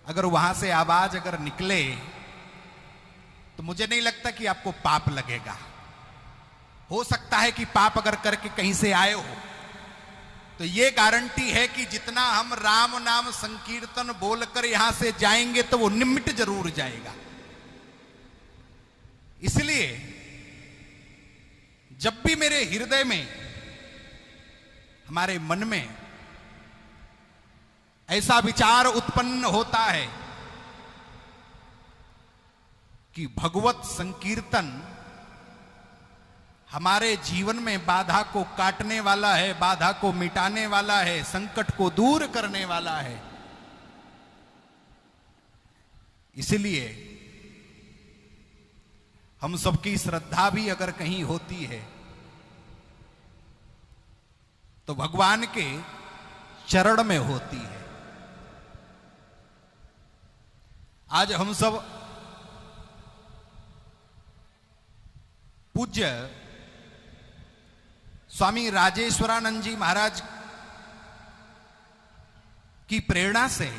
अगर वहां से आवाज अगर निकले तो मुझे नहीं लगता कि आपको पाप लगेगा। हो सकता है कि पाप अगर करके कहीं से आए हो तो ये गारंटी है कि जितना हम राम नाम संकीर्तन बोलकर यहां से जाएंगे तो वो निमिट जरूर जाएगा। इसलिए जब भी मेरे हृदय में, हमारे मन में ऐसा विचार उत्पन्न होता है कि भगवत संकीर्तन हमारे जीवन में बाधा को काटने वाला है, बाधा को मिटाने वाला है, संकट को दूर करने वाला है, इसलिए हम सबकी श्रद्धा भी अगर कहीं होती है तो भगवान के चरण में होती है। आज हम सब पूज्य स्वामी राजेश्वरानंद जी महाराज की प्रेरणा से,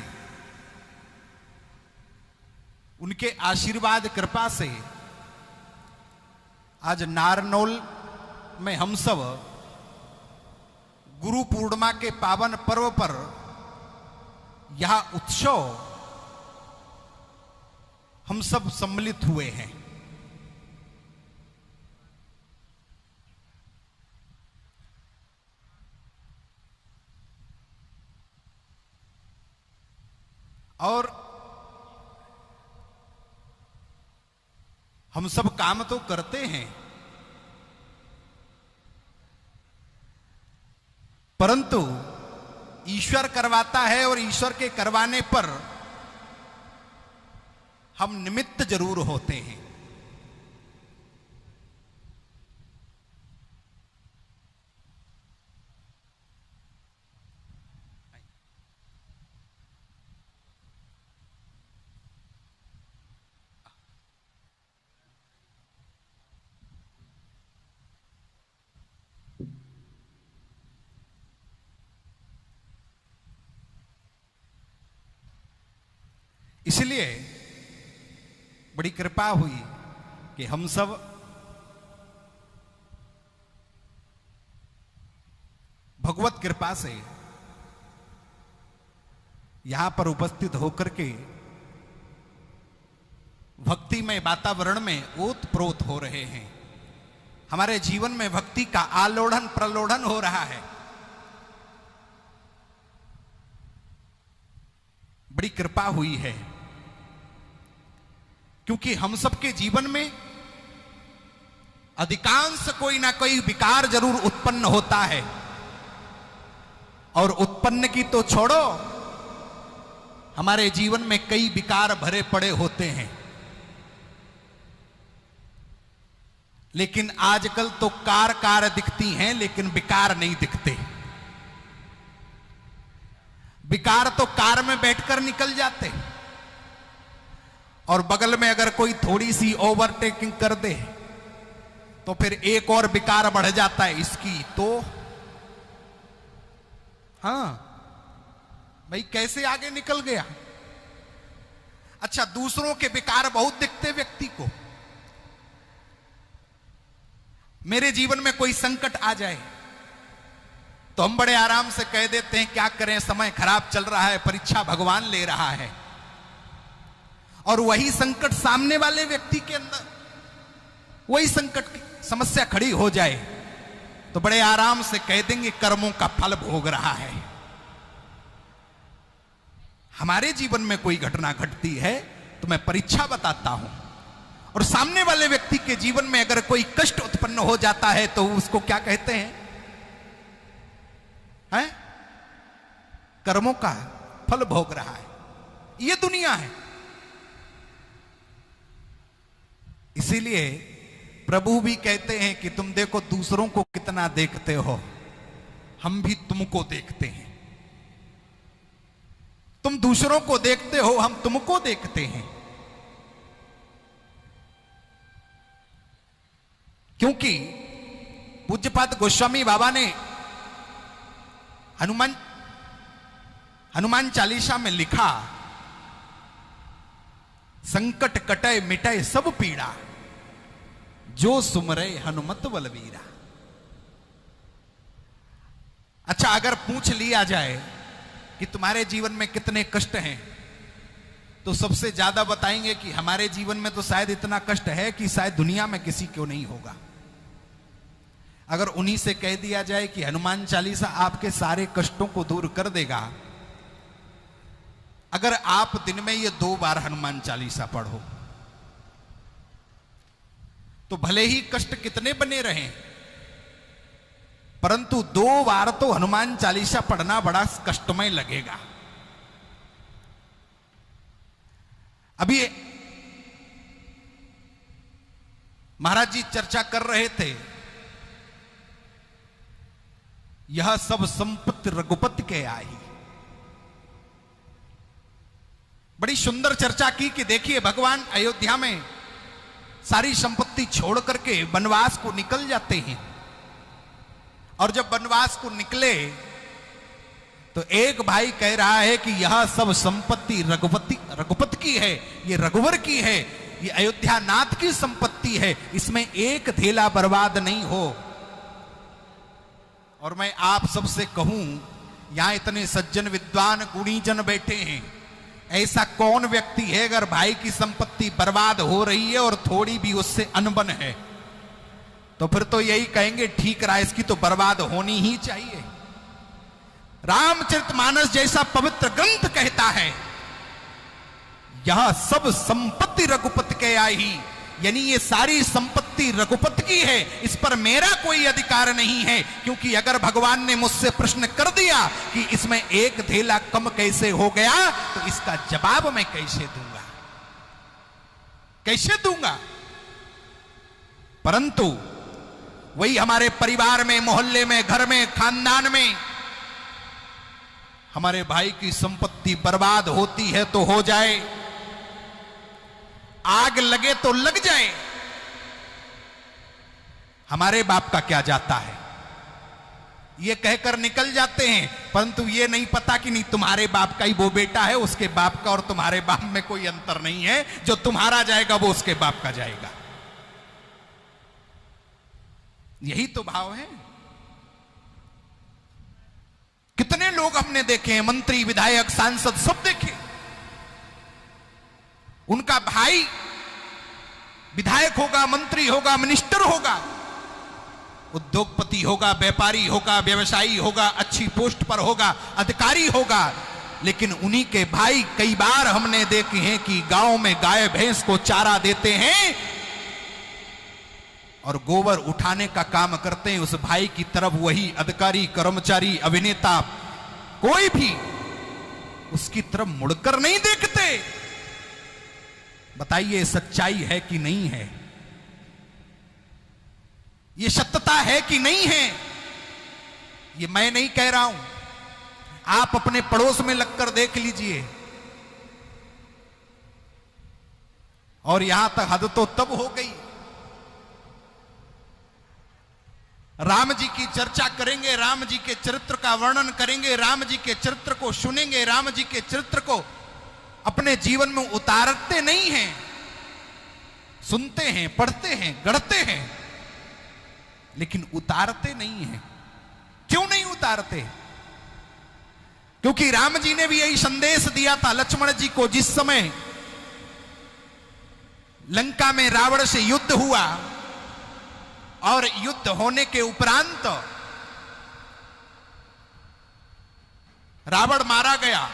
उनके आशीर्वाद कृपा से आज नारनौल में हम सब गुरु पूर्णिमा के पावन पर्व पर यह उत्सव हम सब सम्मिलित हुए हैं। और हम सब काम तो करते हैं, परंतु ईश्वर करवाता है और ईश्वर के करवाने पर हम निमित्त जरूर होते हैं। इसलिए बड़ी कृपा हुई कि हम सब भगवत कृपा से यहां पर उपस्थित होकर के भक्तिमय वातावरण में ओतप्रोत हो रहे हैं। हमारे जीवन में भक्ति का आलोड़न प्रलोड़न हो रहा है। बड़ी कृपा हुई है, क्योंकि हम सबके जीवन में अधिकांश कोई ना कोई विकार जरूर उत्पन्न होता है, और उत्पन्न की तो छोड़ो, हमारे जीवन में कई विकार भरे पड़े होते हैं। लेकिन आजकल तो कार दिखती हैं लेकिन विकार नहीं दिखते। विकार तो कार में बैठकर निकल जाते, और बगल में अगर कोई थोड़ी सी ओवरटेकिंग कर दे तो फिर एक और विकार बढ़ जाता है इसकी। तो हाँ भाई, कैसे आगे निकल गया। अच्छा, दूसरों के विकार बहुत दिखते व्यक्ति को। मेरे जीवन में कोई संकट आ जाए तो हम बड़े आराम से कह देते हैं क्या करें, समय खराब चल रहा है, परीक्षा भगवान ले रहा है। और वही संकट सामने वाले व्यक्ति के अंदर, वही संकट की समस्या खड़ी हो जाए तो बड़े आराम से कह देंगे कर्मों का फल भोग रहा है। हमारे जीवन में कोई घटना घटती है तो मैं परीक्षा बताता हूं, और सामने वाले व्यक्ति के जीवन में अगर कोई कष्ट उत्पन्न हो जाता है तो उसको क्या कहते हैं? कर्मों का फल भोग रहा है। ये दुनिया है। इसीलिए प्रभु भी कहते हैं कि तुम देखो दूसरों को कितना देखते हो, हम भी तुमको देखते हैं। तुम दूसरों को देखते हो, हम तुमको देखते हैं। क्योंकि पूज्यपाद गोस्वामी बाबा ने हनुमान चालीसा में लिखा संकट कटय मिटय सब पीड़ा, जो सुमरे हनुमत बलवीरा। अच्छा, अगर पूछ लिया जाए कि तुम्हारे जीवन में कितने कष्ट हैं, तो सबसे ज्यादा बताएंगे कि हमारे जीवन में तो शायद इतना कष्ट है कि शायद दुनिया में किसी को नहीं होगा। अगर उन्हीं से कह दिया जाए कि हनुमान चालीसा आपके सारे कष्टों को दूर कर देगा, अगर आप दिन में ये 2 बार हनुमान चालीसा पढ़ो, तो भले ही कष्ट कितने बने रहें, परंतु 2 बार तो हनुमान चालीसा पढ़ना बड़ा कष्टमय लगेगा। अभी महाराज जी चर्चा कर रहे थे, यह सब संपत्ति रघुपति के आई। बड़ी सुंदर चर्चा की कि देखिए भगवान अयोध्या में सारी संपत्ति छोड़ करके वनवास को निकल जाते हैं, और जब वनवास को निकले तो एक भाई कह रहा है कि यह सब संपत्ति रघुपति की है, ये रघुवर की है, ये अयोध्या नाथ की संपत्ति है, इसमें एक धेला बर्बाद नहीं हो। और मैं आप सबसे कहूं, यहां इतने सज्जन विद्वान गुणीजन बैठे हैं, ऐसा कौन व्यक्ति है अगर भाई की संपत्ति बर्बाद हो रही है और थोड़ी भी उससे अनबन है, तो फिर तो यही कहेंगे ठीक रहा, इसकी तो बर्बाद होनी ही चाहिए। रामचरितमानस जैसा पवित्र ग्रंथ कहता है, यह सब संपत्ति रघुपति के आई, यानी ये सारी संपत्ति रघुपति की है, इस पर मेरा कोई अधिकार नहीं है। क्योंकि अगर भगवान ने मुझसे प्रश्न कर दिया कि इसमें एक धेला कम कैसे हो गया, तो इसका जवाब मैं कैसे दूंगा, कैसे दूंगा। परंतु वही हमारे परिवार में, मोहल्ले में, घर में, खानदान में हमारे भाई की संपत्ति बर्बाद होती है तो हो जाए, आग लगे तो लग जाए, हमारे बाप का क्या जाता है, ये कहकर निकल जाते हैं। परंतु ये नहीं पता कि नहीं तुम्हारे बाप का ही वो बेटा है, उसके बाप का और तुम्हारे बाप में कोई अंतर नहीं है, जो तुम्हारा जाएगा वो उसके बाप का जाएगा। यही तो भाव है। कितने लोग हमने देखे हैं, मंत्री, विधायक, सांसद सब देखे, उनका भाई विधायक होगा, मंत्री होगा, मिनिस्टर होगा, उद्योगपति होगा, व्यापारी होगा, व्यवसायी होगा, अच्छी पोस्ट पर होगा, अधिकारी होगा, लेकिन उन्हीं के भाई कई बार हमने देखे हैं कि गांव में गाय भैंस को चारा देते हैं और गोबर उठाने का काम करते हैं। उस भाई की तरफ वही अधिकारी, कर्मचारी, अभिनेता, कोई भी उसकी तरफ मुड़कर नहीं देखते। बताइए सच्चाई है कि नहीं है, ये सत्यता है कि नहीं है। ये मैं नहीं कह रहा हूं, आप अपने पड़ोस में लगकर देख लीजिए। और यहां तक हद तो तब हो गई, राम जी की चर्चा करेंगे, राम जी के चरित्र का वर्णन करेंगे, राम जी के चरित्र को सुनेंगे, राम जी के चरित्र को अपने जीवन में उतारते नहीं हैं, सुनते हैं, पढ़ते हैं, गढ़ते हैं, लेकिन उतारते नहीं हैं। क्यों नहीं उतारते? क्योंकि राम जी ने भी यही संदेश दिया था लक्ष्मण जी को, जिस समय लंका में रावण से युद्ध हुआ और युद्ध होने के उपरांत रावण मारा गया,